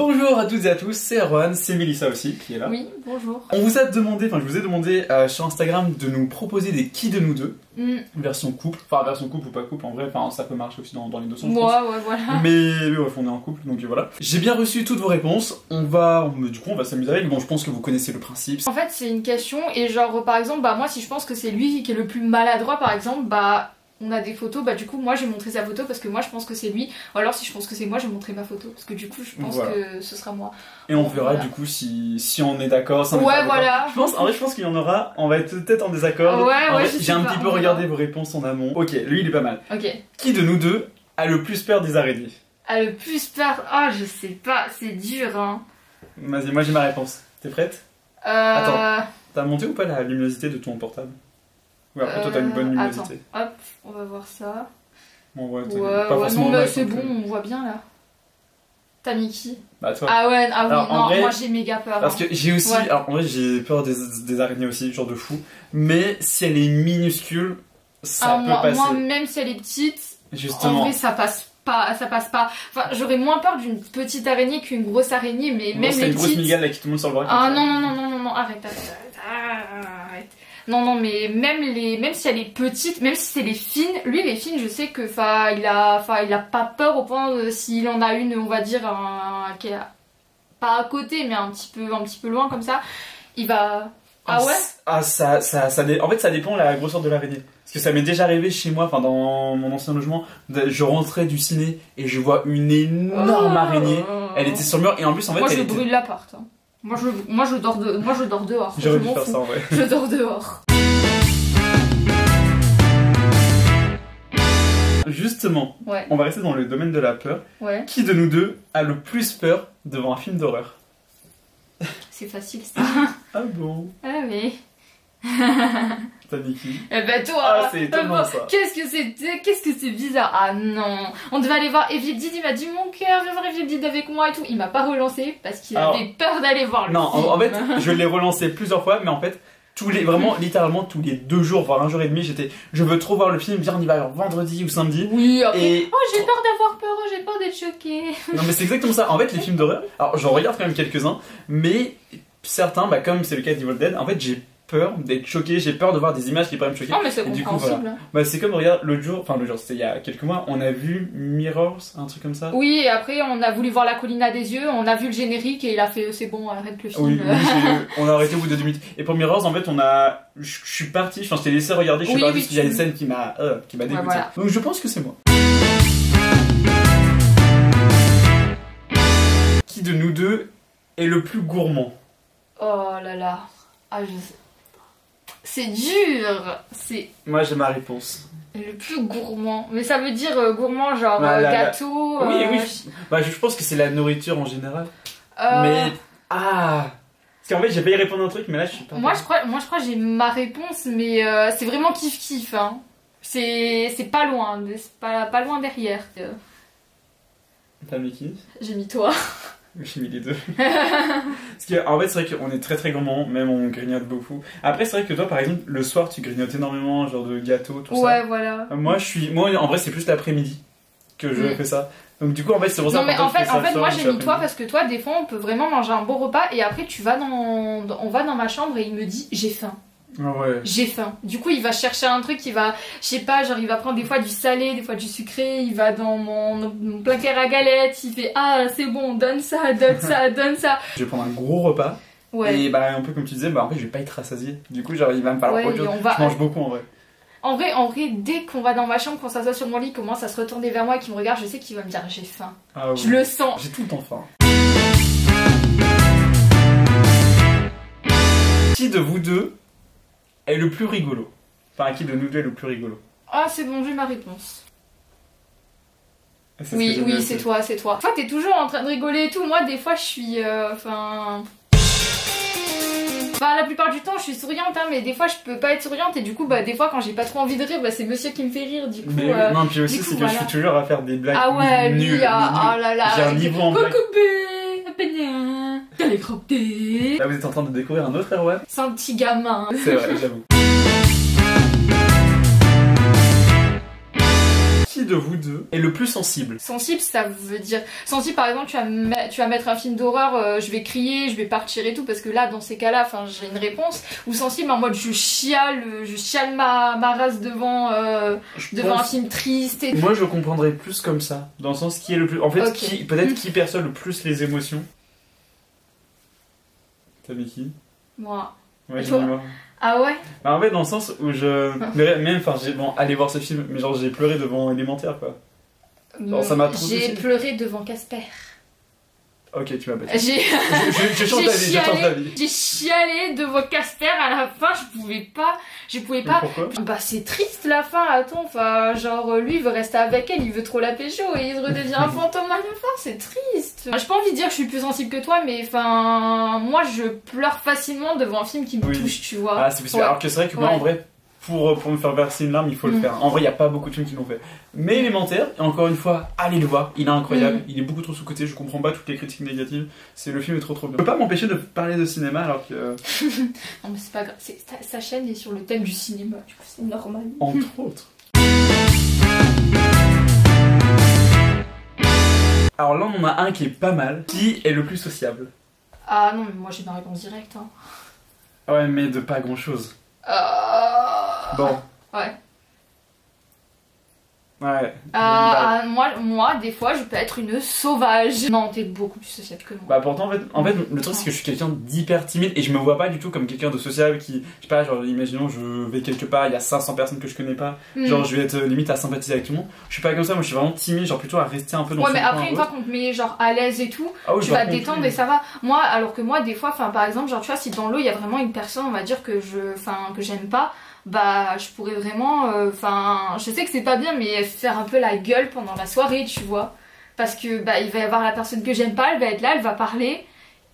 Bonjour à toutes et à tous, c'est Erwan, c'est Mélissa aussi qui est là. Oui, bonjour. On vous a demandé, enfin je vous ai demandé sur Instagram de nous proposer des qui de nous deux, version couple, enfin version couple ou pas couple en vrai, enfin ça peut marcher aussi dans les deux sens. Ouais, voilà. Mais bref, on est en couple donc voilà. J'ai bien reçu toutes vos réponses, du coup on va s'amuser avec, bon je pense que vous connaissez le principe. En fait c'est une question et genre par exemple, moi si je pense que c'est lui qui est le plus maladroit par exemple, on a des photos, du coup moi j'ai montré sa photo parce que moi je pense que c'est lui, ou alors si je pense que c'est moi j'ai montré ma photo parce que du coup je pense que ce sera moi. Et on verra du coup si on est d'accord, si on est ouais pas voilà. Je pense qu'il y en aura, on va être peut-être en désaccord. Ouais, j'ai un petit peu regardé vos réponses en amont. Ok, lui il est pas mal. Ok. Qui de nous deux a le plus peur des araignées? A le plus peur? Ah je sais pas, c'est dur hein. Vas-y, moi j'ai ma réponse. T'es prête? Attends, t'as monté ou pas la luminosité de ton portable? Ouais, après toi t'as une bonne luminosité. Attends, hop, on va voir ça. Bon, ouais, pas forcément non mais c'est bon, on voit bien là. T'as mis qui? Bah toi. Ah ouais, ah oui, alors, non, vrai, moi j'ai méga peur. Parce que j'ai aussi, alors en vrai j'ai peur des araignées aussi, genre de fou. Mais si elle est minuscule, ça peut passer. Moi même si elle est petite, justement. En vrai ça passe pas. Enfin, j'aurais moins peur d'une petite araignée qu'une grosse araignée, mais même les petites... C'est une grosse migale là qui te monte sur le bras. Ah non, arrête. Non, mais même si elle est petite, même si c'est les fines, lui les fines, je sais que il a pas peur au point s'il en a une, on va dire, qui est pas à côté, mais un petit peu loin comme ça, il va... Ah ouais? En fait ça dépend la grosseur de l'araignée. Parce que ça m'est déjà arrivé chez moi, enfin dans mon ancien logement, je rentrais du ciné et je vois une énorme araignée. Elle était sur le mur et en plus en fait moi je brûle l'appart. Hein. Moi je dors dehors. J'aurais dû faire ça en vrai. Je dors dehors. Justement, on va rester dans le domaine de la peur. Ouais. Qui de nous deux a le plus peur devant un film d'horreur? C'est facile ça. Ah bon? Ah oui. T'as dit qui? Eh ben toi. Ah c'est étonnant ça. Qu'est-ce que c'est bizarre. Ah non. On devait aller voir Evil Dead, il m'a dit mon cœur, viens voir Evil Dead avec moi et tout. Il m'a pas relancé parce qu'il avait peur d'aller voir le film. En fait, je l'ai relancé plusieurs fois, mais en fait, littéralement tous les 2 jours, voire 1 jour et demi, je veux trop voir le film, viens on y va vendredi ou samedi. Oui, après, j'ai peur d'avoir peur, j'ai peur d'être choquée. Non mais c'est exactement ça, en fait les films d'horreur, alors j'en regarde quand même quelques-uns, mais certains, comme c'est le cas d'Evil Dead, en fait j'ai peur d'être choqué, j'ai peur de voir des images qui pourraient me choquer. Non mais c'est compréhensible. Du coup, voilà. C'est comme regarde l'autre jour, c'était il y a quelques mois, on a vu Mirrors, un truc comme ça. Oui, et après on a voulu voir La Colline à des yeux, on a vu le générique et il a fait c'est bon, arrête le film. Oui, on a arrêté au bout de 2 minutes. Et pour Mirrors, en fait, je suis parti, je t'ai laissé regarder, je suis parti parce qu'il y a des scènes qui m'a dégoûté. Voilà. Donc je pense que c'est moi. Qui de nous deux est le plus gourmand? Oh là là. Ah, c'est dur. Moi j'ai ma réponse. Le plus gourmand. Mais ça veut dire gourmand genre gâteau. Oui. Je pense que c'est la nourriture en général. Mais parce qu'en fait j'ai failli répondre un truc, mais là je suis pas. Moi je crois que j'ai ma réponse, mais c'est vraiment kiff. Hein. C'est pas loin, c'est pas loin derrière. T'as mis qui? J'ai mis toi. J'ai mis les deux. Parce qu'en fait, c'est vrai qu'on est très très gourmand, même on grignote beaucoup. Après, c'est vrai que toi, par exemple, le soir, tu grignotes énormément, genre de gâteaux, tout ça. Ouais, voilà. Moi, en vrai, c'est plus l'après-midi que je fais ça. Donc, du coup, en fait, c'est pour ça que. Non, mais en fait, moi, j'ai mis toi parce que toi, des fois, on peut vraiment manger un bon repas et après, on va dans ma chambre et il me dit, j'ai faim. Ah ouais. J'ai faim. Du coup, il va chercher un truc, il va prendre des fois du salé, des fois du sucré, il va dans mon placard à galettes, il fait c'est bon, donne ça. Je vais prendre un gros repas. Ouais. Et un peu comme tu disais, en fait, je vais pas être rassasié. Du coup, il va me falloir autre chose. Je mange beaucoup en vrai. En vrai, dès qu'on va dans ma chambre, qu'on s'assoit sur mon lit, il commence à se retourner vers moi et qu'il me regarde, je sais qu'il va me dire j'ai faim. Ah, oui. Je le sens. J'ai tout le temps faim. Qui de vous deux est le plus rigolo? Enfin, qui de nous deux est le plus rigolo? Ah, c'est bon, j'ai ma réponse. Oui, c'est toi. Toi, t'es toujours en train de rigoler et tout. Moi, des fois, je suis. La plupart du temps, je suis souriante, hein, mais des fois, je peux pas être souriante. Et du coup, des fois, quand j'ai pas trop envie de rire, c'est monsieur qui me fait rire. Du coup. Non, puis aussi, c'est que je suis toujours à faire des blagues. Ah ouais, nulles. Oh là là. J'ai un niveau en blague. Là, vous êtes en train de découvrir un autre Erwan. C'est un petit gamin. C'est vrai, j'avoue. de vous deux est le plus sensible? Sensible, ça veut dire... Sensible, par exemple, tu vas mettre un film d'horreur, je vais crier, je vais partir et tout, parce que là, dans ces cas-là, j'ai une réponse. Ou sensible, en mode je chiale ma race devant un film triste. Et... Moi, je comprendrais plus comme ça, dans le sens qui est le plus... En fait, Okay. peut-être qui perçoit le plus les émotions. T'as mis qui? Moi. Ouais, j'ai Toi? mis moi. Ah ouais? Bah, en fait, dans le sens où même, enfin, bon, allez voir ce film, mais genre, j'ai pleuré devant Élémentaire, quoi. Genre, ça m'a trop J'ai touché. pleuré devant Casper. Ok, tu m'as battu. J'ai Je chante ta vie, je chante ta vie. j'ai chialé devant Casper à la fin, je pouvais pas. Mais pourquoi? Bah c'est triste la fin, attends, enfin genre lui il veut rester avec elle, il veut trop la pécho et il redevient un fantôme à la fin, c'est triste. J'ai pas envie de dire que je suis plus sensible que toi, mais enfin moi je pleure facilement devant un film qui me touche, tu vois. Ah c'est possible, alors que c'est vrai que moi en vrai, pour me faire verser une larme, il faut le faire. En vrai, il n'y a pas beaucoup de films qui l'ont fait. Mais Élémentaire, encore une fois, allez le voir, il est incroyable, il est beaucoup trop sous-côté, je comprends pas toutes les critiques négatives, le film est trop bien. Je peux pas m'empêcher de parler de cinéma alors que... Non mais c'est pas grave, sa chaîne est sur le thème du cinéma, du coup c'est normal. Entre autres. Alors là, on en a un qui est pas mal. Qui est le plus sociable? Ah non, mais moi j'ai ma réponse directe. Hein. Ouais, mais de pas grand-chose. Bon. Ouais. Ouais. Moi, des fois, je peux être une sauvage. Non, t'es beaucoup plus sociable que moi. Bah pourtant, en fait le truc c'est que je suis quelqu'un d'hyper timide et je me vois pas du tout comme quelqu'un de sociable qui, je sais pas, genre imaginons je vais quelque part, il y a 500 personnes que je connais pas, genre je vais être limite à sympathiser avec tout le monde. Je suis pas comme ça, moi je suis vraiment timide, genre plutôt à rester un peu dans son coin. Ouais, mais après une fois qu'on te met genre à l'aise et tout, oui, tu vas te détendre et ça va. Moi, alors que moi, des fois, enfin par exemple, genre tu vois, si dans l'eau il y a vraiment une personne, on va dire que j'aime pas. Bah je pourrais vraiment je sais que c'est pas bien mais faire un peu la gueule pendant la soirée, tu vois, parce que bah il va y avoir la personne que j'aime pas, elle va être là, elle va parler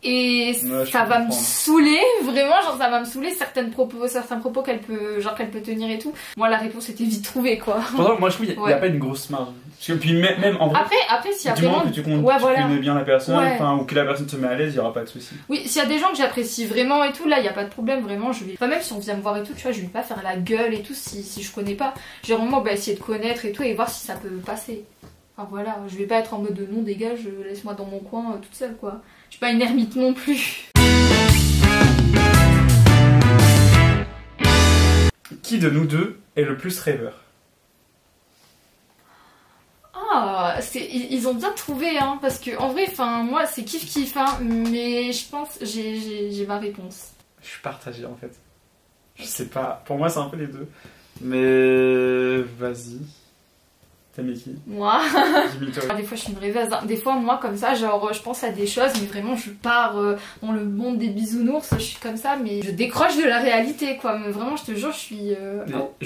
et ouais, ça va me saouler, vraiment, genre ça va me saouler certains propos qu'elle peut tenir et tout. Moi la réponse était vite trouvée quoi. Pourtant moi je trouve qu'il y a pas une grosse marge. Parce que puis même en vrai, après s'il y a du vraiment moment que tu connais bien la personne, ou que la personne te met à l'aise, il y aura pas de souci. Oui, s'il y a des gens que j'apprécie vraiment et tout, là il y a pas de problème, vraiment je vais, enfin même si on vient me voir et tout, tu vois, je vais pas faire la gueule et tout si je connais pas. Je vais vraiment essayer de connaître et tout et voir si ça peut passer. Enfin voilà, je vais pas être en mode non dégage, laisse-moi dans mon coin toute seule quoi. Je suis pas une ermite non plus. Qui de nous deux est le plus rêveur? Ah, ils ont bien trouvé hein, parce que en vrai, enfin moi c'est kiff hein, mais je pense j'ai ma réponse. Je suis partagé en fait. Je sais pas, pour moi c'est un peu les deux. Mais vas-y. T'as mis qui? Moi. Des fois je suis une rêveuse. Des fois moi comme ça, genre je pense à des choses, mais vraiment je pars dans le monde des bisounours, je suis comme ça, mais je décroche de la réalité quoi. Mais vraiment je te jure, je suis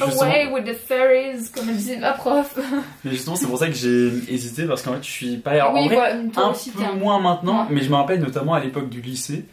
away with the fairies, comme disait ma prof. Mais justement c'est pour ça que j'ai hésité, parce qu'en fait je suis pas... Alors, oui, en vrai, voilà, un peu moins maintenant, mais je me rappelle notamment à l'époque du lycée,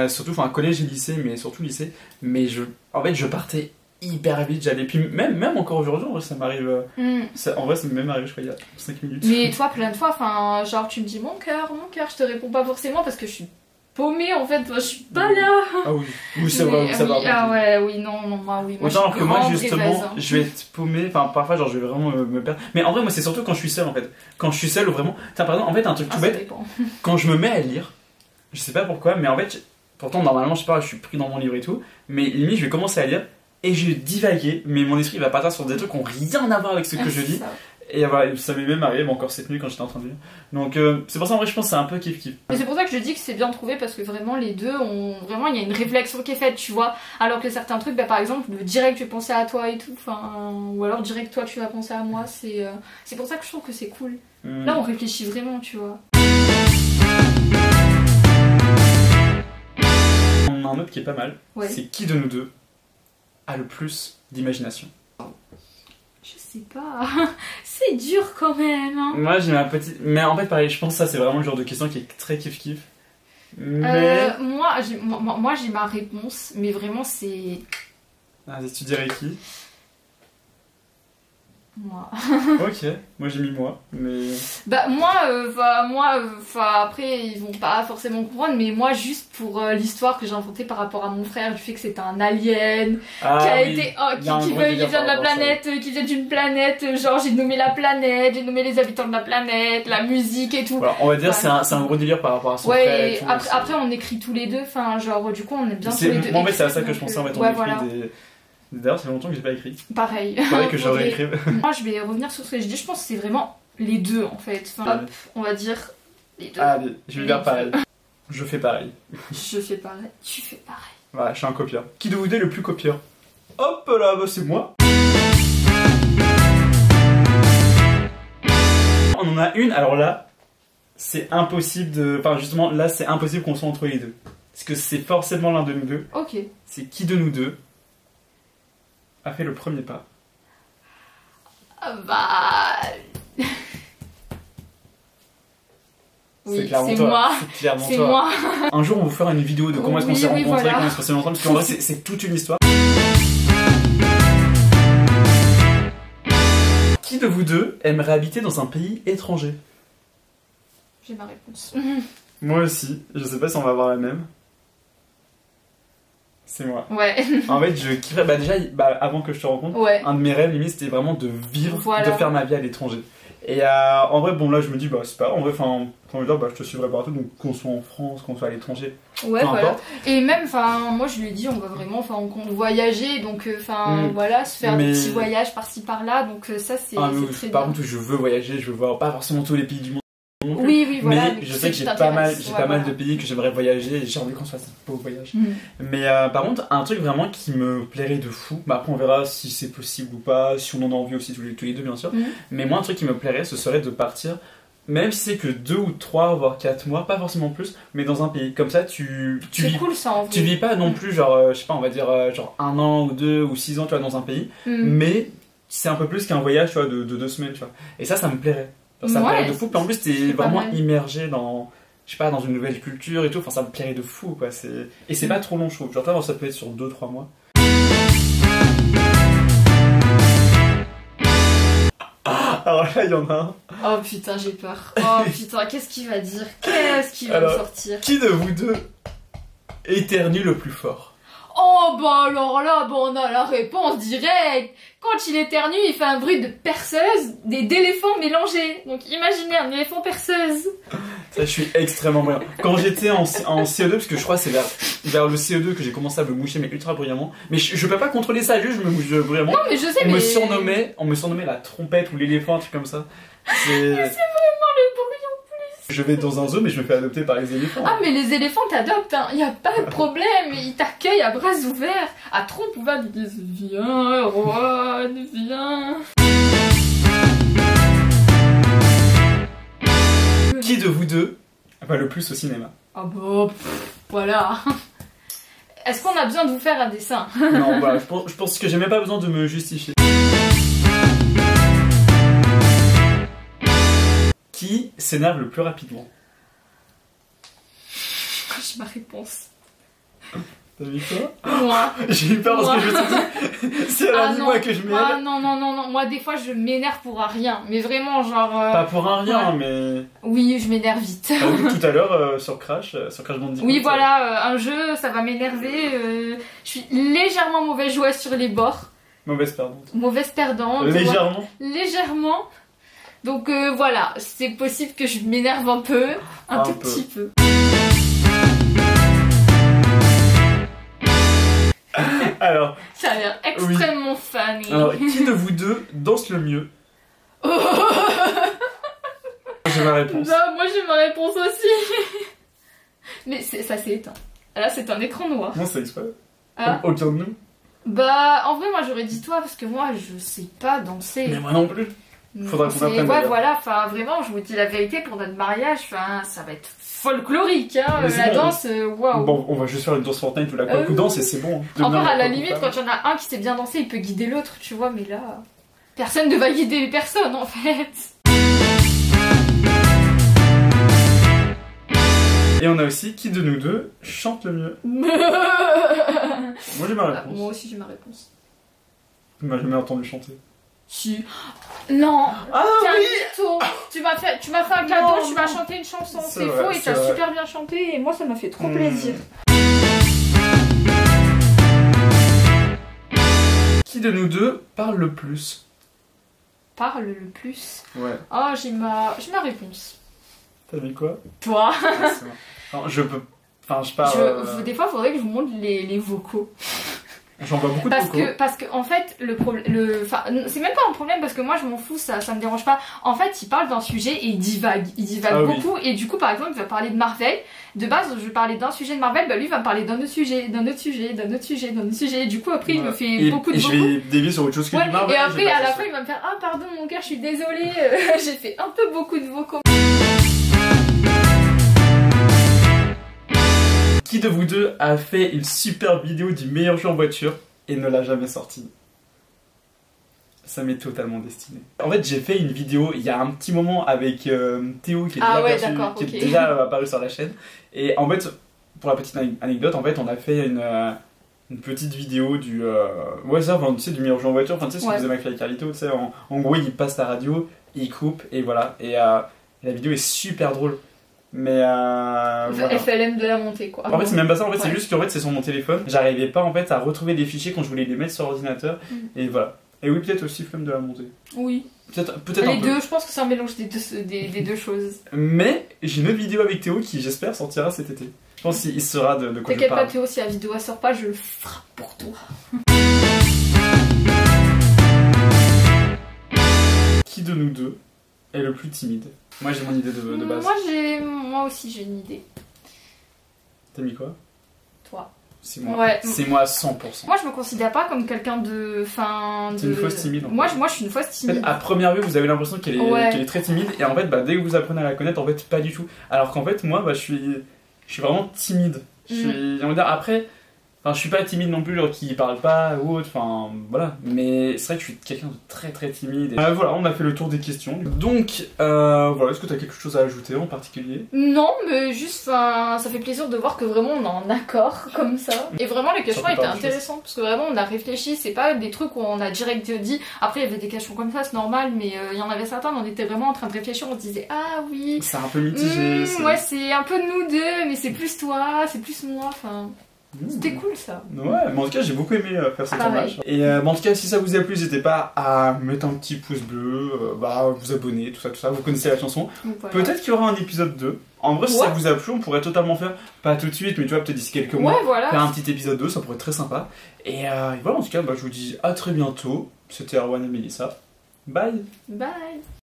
surtout enfin collège et lycée, mais surtout lycée, mais en fait je partais hyper vite, j'allais, puis même encore aujourd'hui en vrai ça m'arrive, en vrai ça m'est même arrivé je crois il y a 5 minutes. Mais toi plein de fois, enfin genre tu me dis mon cœur, je te réponds pas forcément parce que je suis paumée en fait, moi je suis pas là. Ah oui c'est vrai, ça va. Ah ouais, oui, non, moi oui. Moi, alors que moi justement, rêveuse, hein. je vais être paumée, enfin parfois genre je vais vraiment me perdre. Mais en vrai moi c'est surtout quand je suis seule en fait. Quand je suis seule vraiment, par exemple en fait un truc tout bête, quand je me mets à lire, je sais pas pourquoi, mais en fait, pourtant normalement je sais pas, je suis pris dans mon livre et tout, mais limite je vais commencer à lire et je vais divaguer, mais mon esprit va partir sur des trucs qui n'ont rien à voir avec ce que je lis. Et voilà, ça m'est même arrivé encore cette nuit quand j'étais en train de lire. Donc c'est pour ça en vrai je pense que c'est un peu kiff-kiff. Mais c'est pour ça que je dis que c'est bien trouvé parce que vraiment les deux ont... Vraiment il y a une réflexion qui est faite, tu vois. Alors que certains trucs, par exemple, direct je vais penser à toi et tout, ou alors direct toi tu vas penser à moi, c'est pour ça que je trouve que c'est cool. Là on réfléchit vraiment, tu vois. On a un autre qui est pas mal, c'est qui de nous deux a le plus d'imagination? Je sais pas, c'est dur quand même. Hein. Moi j'ai ma petite... Mais en fait pareil, je pense que ça c'est vraiment le genre de question qui est très kiff-kiff. Mais... moi j'ai ma réponse, mais vraiment c'est... Vas-y, tu dirais qui? Moi. Ok, moi j'ai mis moi, mais... Bah après ils vont pas forcément comprendre, mais moi juste pour l'histoire que j'ai inventée par rapport à mon frère, du fait que c'est un alien, qui a été, qui vient de la planète, qui vient d'une planète, genre j'ai nommé la planète, j'ai nommé les habitants de la planète, la musique et tout. Voilà, on va dire c'est un gros délire par rapport à son frère et tout, après on écrit tous les deux, enfin genre du coup on est bien tous les deux. Moi en fait c'est à ça que je pensais en fait, on écrit voilà. D'ailleurs, ça fait longtemps que j'ai pas écrit. Pareil. Pareil que j'aurais écrit. Moi, je vais revenir sur ce que je dis. Je pense que c'est vraiment les deux, en fait. Enfin, hop, on va dire les deux. Allez, je vais faire pareil. Je fais pareil. Je fais pareil. Tu fais pareil. Voilà, je suis un copieur. Qui de vous deux est le plus copieur? Hop là, bah c'est moi. On en a une, alors là, c'est impossible de... Enfin, justement, là, c'est impossible qu'on soit entre les deux. Parce que c'est forcément l'un de nous deux. Ok. C'est qui de nous deux a fait le premier pas? Oui, c'est clairement c'est toi. moi. C'est clairement c'est toi. moi. Un jour, on vous fera une vidéo de comment est-ce qu'on s'est rencontrés, voilà. comment est-ce qu'on s'est ensemble, parce qu'en vrai, c'est toute une histoire. Qui de vous deux aimerait habiter dans un pays étranger? J'ai ma réponse. Moi aussi. Je sais pas si on va avoir la même. C'est moi. Ouais. En fait, je kifferais. Bah, déjà, avant que je te rencontre, un de mes rêves, limite, c'était vraiment de vivre, de faire ma vie à l'étranger. Et en vrai, bon, là, je me dis, bah, c'est pas. En vrai, enfin, quand je dis, bah, je te suivrai partout, donc qu'on soit en France, qu'on soit à l'étranger. Ouais, voilà. Et même, enfin, moi, je lui ai dit, on va vraiment, enfin, on compte voyager, donc, enfin, voilà, se faire des petits voyages par-ci par-là, donc ça, c'est très bien. Par contre, je veux voyager, je veux voir pas forcément tous les pays du monde. Oui, voilà. Mais je sais que j'ai pas mal de pays que j'aimerais voyager et j'ai envie qu'on se fasse un beau voyage. Mais par contre, un truc vraiment qui me plairait de fou, bah après on verra si c'est possible ou pas, si on en a envie aussi tous les deux bien sûr. Mais moi, un truc qui me plairait, ce serait de partir, même si c'est que 2 ou 3 voire 4 mois, pas forcément plus, mais dans un pays. Comme ça, c'est cool ça en vrai. Tu vis pas non plus, genre, je sais pas, on va dire genre 1 an ou 2 ou 6 ans, tu vois, dans un pays, mais c'est un peu plus qu'un voyage, tu vois, de 2 semaines, tu vois. Et ça me plairait. Ça me plairait de fou, puis en plus t'es vraiment immergé dans, je sais pas, dans une nouvelle culture et tout, enfin ça me plairait de fou quoi, et c'est pas trop long je trouve, genre toi ça peut être sur 2-3 mois. Alors là il y en a un. Oh putain j'ai peur, oh putain qu'est-ce qu'il va dire, qu'est-ce qu'il va me sortir? Qui de vous deux éternue le plus fort? Oh bah alors là, on a la réponse directe. Quand il éternue, il fait un bruit de perceuse, d'éléphants mélangés. Donc imaginez un éléphant perceuse. Ça, je suis extrêmement brillant. Quand j'étais en CE2, parce que je crois que c'est vers le CE2 que j'ai commencé à me moucher, mais ultra bruyamment. Mais je peux pas contrôler ça, juste je me mouche bruyamment. Non mais je sais, on me surnommait la trompette ou l'éléphant, un truc comme ça. C'est vraiment le bruit en plus. Je vais dans un zoo, mais je me fais adopter par les éléphants. Ah mais les éléphants t'adoptent, hein. Y a pas de problème, ils t'accueillent à bras ouverts, à trompe ouverte, ils disent viens Erwan, viens. Qui de vous deux va le plus au cinéma? Ah bah voilà. Est-ce qu'on a besoin de vous faire un dessin? Non, voilà, je pense que j'ai même pas besoin de me justifier. Qui s'énerve le plus rapidement? J'ai ma réponse. T'as vu quoi? Moi. J'ai eu peur parce que je me suis dit, si elle a dit moi que je m'énerve. Non, moi des fois je m'énerve pour un rien, mais vraiment genre... Pas pour un rien, mais... Oui, je m'énerve vite. Tout à l'heure sur Crash Bandicoot. Oui, voilà, un jeu, ça va m'énerver. Je suis légèrement mauvaise joueuse sur les bords. Mauvaise perdante. Mauvaise perdante. Légèrement. Légèrement. Donc voilà, c'est possible que je m'énerve un peu, un tout petit peu. Alors, ça a l'air extrêmement funny. Alors, qui de vous deux danse le mieux? J'ai ma réponse. Bah, moi j'ai ma réponse aussi. Mais ça s'est éteint. Là, c'est un écran noir. Non, c'est exprès. Ah. Aucun de nous. Bah, en vrai, moi j'aurais dit toi parce que moi je sais pas danser. Mais moi non plus. Faudra qu'on apprenne. Ouais, voilà, enfin vraiment, je vous dis la vérité pour notre mariage, enfin ça va être folklorique, hein, la danse, waouh. Bon, on va juste faire une danse Fortnite ou la coup danse et c'est bon. Encore à la limite, quand il y en a un qui sait bien danser, il peut guider l'autre, tu vois, mais là, personne ne va guider les personnes en fait. Et on a aussi qui de nous deux chante le mieux? Moi j'ai ma réponse. Moi aussi j'ai ma réponse. Tu m'as jamais entendu chanter. Si. Non. Ah T'es oui. un mytho. Tu m'as fait un cadeau, Non, tu m'as chanté une chanson. C'est C'est vrai, faux et c'est tu as vrai. super bien chanté et moi ça m'a fait trop plaisir. Qui de nous deux parle le plus? Parle le plus. Ouais. Oh, j'ai ma réponse. T'as vu quoi? Toi. Ah, c'est bon. Non, je peux. Enfin, je parle. Des fois, il faudrait que je vous montre les vocaux. J'en vois beaucoup de vocaux. Parce que en fait, c'est même pas un problème parce que moi je m'en fous, ça me dérange pas. En fait, il parle d'un sujet et il divague beaucoup. Oui. Et du coup, par exemple, il va parler de Marvel. De base, je parlais d'un sujet de Marvel, bah lui va me parler d'un autre sujet, d'un autre sujet, d'un autre sujet, d'un autre sujet. Et du coup, après, il me fait beaucoup de vocaux. Je vais dévier sur autre chose que du Marvel. Et après, à la fin, il va me faire ah pardon mon cœur, je suis désolée, j'ai fait un peu beaucoup de vocaux. Qui de vous deux a fait une super vidéo du meilleur jeu en voiture et ne l'a jamais sorti? Ça m'est totalement destiné. En fait, j'ai fait une vidéo il y a un petit moment avec Théo qui est déjà apparu sur la chaîne. Et en fait, pour la petite anecdote, en fait, on a fait une petite vidéo du tu sais, du meilleur jeu en voiture. Enfin, tu sais, ce que faisait McFly et Carlito, tu sais, en gros, il passe la radio, il coupe et voilà. Et la vidéo est super drôle. Mais voilà. FLM de la montée quoi. En fait c'est même pas ça, en fait c'est juste qu'en fait c'est sur mon téléphone. J'arrivais pas en fait à retrouver les fichiers quand je voulais les mettre sur l'ordinateur. Et voilà. Et oui, peut-être aussi flemme de la montée. Oui. Peut-être les un peu. deux, je pense que c'est un mélange des deux choses. Mais j'ai une autre vidéo avec Théo qui j'espère sortira cet été. Je pense qu'il saura de quoi je parle. T'inquiète pas Théo, si la vidéo elle sort pas, je le frappe pour toi. Qui de nous deux est le plus timide? Moi j'ai mon idée de base. Moi aussi j'ai une idée. T'as mis quoi? Toi. C'est moi. Ouais. C'est moi à 100%. Moi je me considère pas comme quelqu'un T'es une fausse timide. Moi je suis une fausse timide. En fait, à première vue vous avez l'impression qu'elle est très timide et en fait dès que vous apprenez à la connaître, en fait pas du tout. Alors qu'en fait moi je suis vraiment timide. On va dire après. Enfin, je suis pas timide non plus, genre qui parle pas ou autre, enfin voilà. Mais c'est vrai que je suis quelqu'un de très très timide. Et... voilà, on a fait le tour des questions. Donc, voilà, est-ce que tu as quelque chose à ajouter en particulier? Non, mais juste, ça fait plaisir de voir que vraiment on est en accord comme ça. Et vraiment, les questions étaient intéressantes parce que vraiment on a réfléchi, c'est pas des trucs où on a direct dit. Après, il y avait des questions comme ça, c'est normal, mais il y en avait certains, on était vraiment en train de réfléchir, on se disait ah oui. C'est un peu mitigé. Ouais, c'est un peu nous deux, mais c'est plus toi, c'est plus moi, enfin. C'était cool ça. Ouais, mais en tout cas j'ai beaucoup aimé faire ce tournage. Et en tout cas si ça vous a plu, n'hésitez pas à mettre un petit pouce bleu, vous abonner, tout ça, vous connaissez la chanson. Voilà. Peut-être qu'il y aura un épisode 2. En vrai si ça vous a plu, on pourrait totalement faire, pas tout de suite, mais tu vois peut-être d'ici quelques mois, faire un petit épisode 2, ça pourrait être très sympa. Et voilà, en tout cas je vous dis à très bientôt. C'était Erwan et Mélissa. Bye. Bye.